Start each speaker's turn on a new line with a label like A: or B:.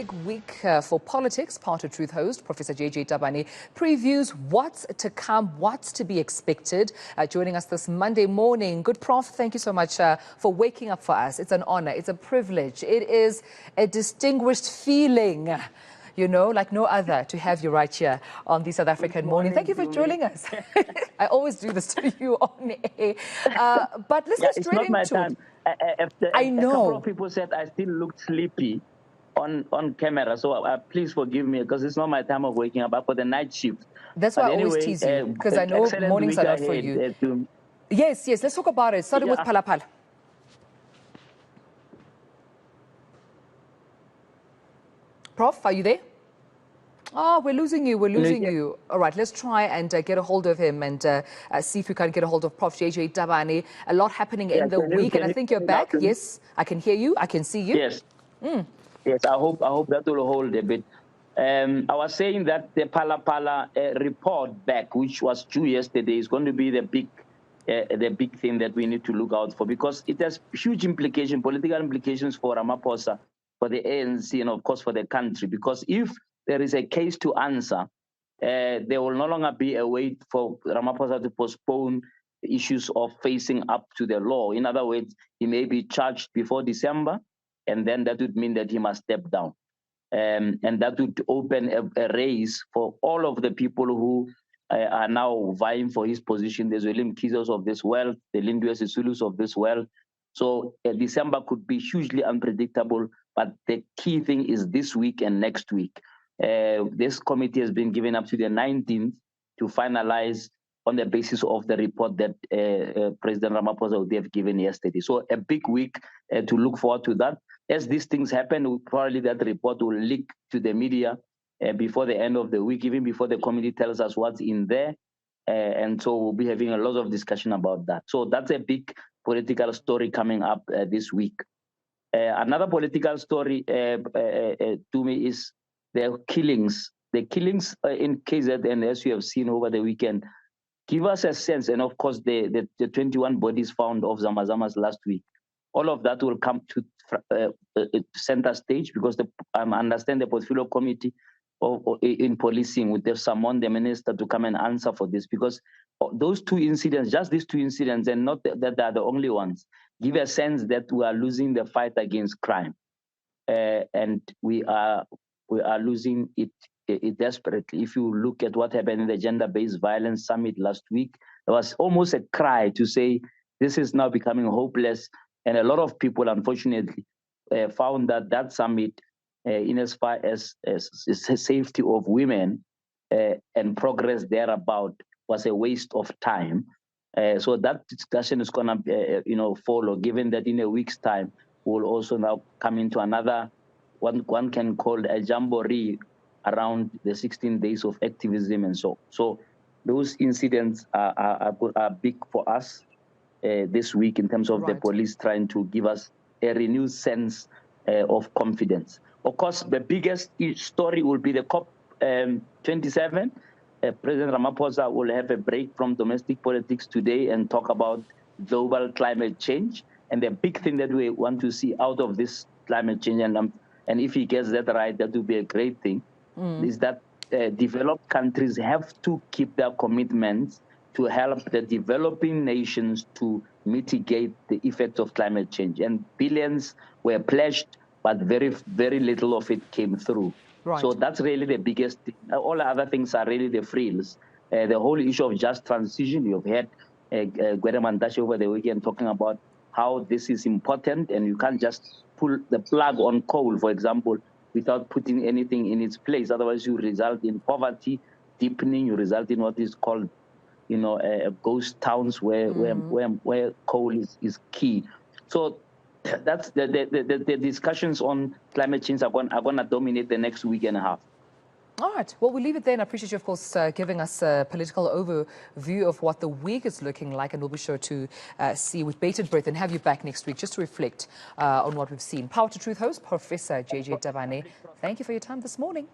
A: big week for politics. Part of Truth host Professor JJ Tabane previews what's to come, what's to be expected. Joining us this Monday morning. Good Prof, thank you so much for waking up for us. It's an honor, it's a privilege, it is a distinguished feeling, you know, like no other, to have you right here on the South African morning. Thank you for joining us. I always do this to you on air. But let's get straight into it.
B: It's not my time.
A: I know.
B: A couple of people said I still looked sleepy on camera, so please forgive me because it's not my time of waking up. For the night shift.
A: That's why I always tease you, because I know mornings are not for you. Yes, let's talk about it. Starting with Phala Phala. Prof, are you there? Oh, we're losing you. All right, let's try and get a hold of him and see if we can get a hold of Prof. JJ Tabane. A lot happening in the week, and I think you're back. Yes, I can hear you. I can see you.
B: Yes. Yes, I hope that will hold a bit. I was saying that the Phala Phala report back, which was due yesterday, is going to be the big thing that we need to look out for, because it has huge implications, political implications for Ramaphosa, for the ANC, and of course for the country. Because if there is a case to answer, there will no longer be a way for Ramaphosa to postpone the issues of facing up to the law. In other words, he may be charged before December, and then that would mean that he must step down. And that would open a race for all of the people who are now vying for his position. The Zweli Mkhize of this world, the Lindiwe Sisulus of this world. So December could be hugely unpredictable, but the key thing is this week and next week. This committee has been given up to the 19th to finalize on the basis of the report that President Ramaphosa would have given yesterday. So a big week to look forward to that. As these things happen, probably that report will leak to the media before the end of the week, even before the committee tells us what's in there. And so we'll be having a lot of discussion about that. So that's a big political story coming up this week. Another political story to me is the killings. The killings in KZN, as you have seen over the weekend, give us a sense, and of course the 21 bodies found of Zamazamas last week. All of that will come to center stage, because I understand the portfolio committee in policing would have summoned the minister to come and answer for this, because those two incidents, just these two incidents, and not that they are the only ones, give a sense that we are losing the fight against crime, and we are losing it desperately. If you look at what happened in the gender-based violence summit last week, there was almost a cry to say this is now becoming hopeless, and a lot of people, unfortunately, found that summit, in as far as safety of women and progress thereabout, was a waste of time. So that discussion is going to follow, given that in a week's time we'll also now come into another one can call a jamboree around the 16 days of activism and so. So those incidents are big for us this week, in terms of the police trying to give us a renewed sense of confidence. Of course, the biggest story will be the COP27. President Ramaphosa will have a break from domestic politics today and talk about global climate change. And the big thing that we want to see out of this climate change, and if he gets that right, that will be a great thing, is that developed countries have to keep their commitments to help the developing nations to mitigate the effects of climate change. And billions were pledged, but very, very little of it came through. Right. So that's really the biggest thing. All the other things are really the frills. The whole issue of just transition, you've had Gwede Mantashe over the weekend talking about how this is important, and you can't just pull the plug on coal, for example, without putting anything in its place. Otherwise, you result in poverty deepening, you result in what is called ghost towns where coal is key. So that's the discussions on climate change are going to dominate the next week and a half.
A: All right. Well, we'll leave it there. And I appreciate you, of course, giving us a political overview of what the week is looking like. And we'll be sure to see with bated breath and have you back next week just to reflect on what we've seen. Power to Truth host, Professor JJ Tabane. Thank you for your time this morning.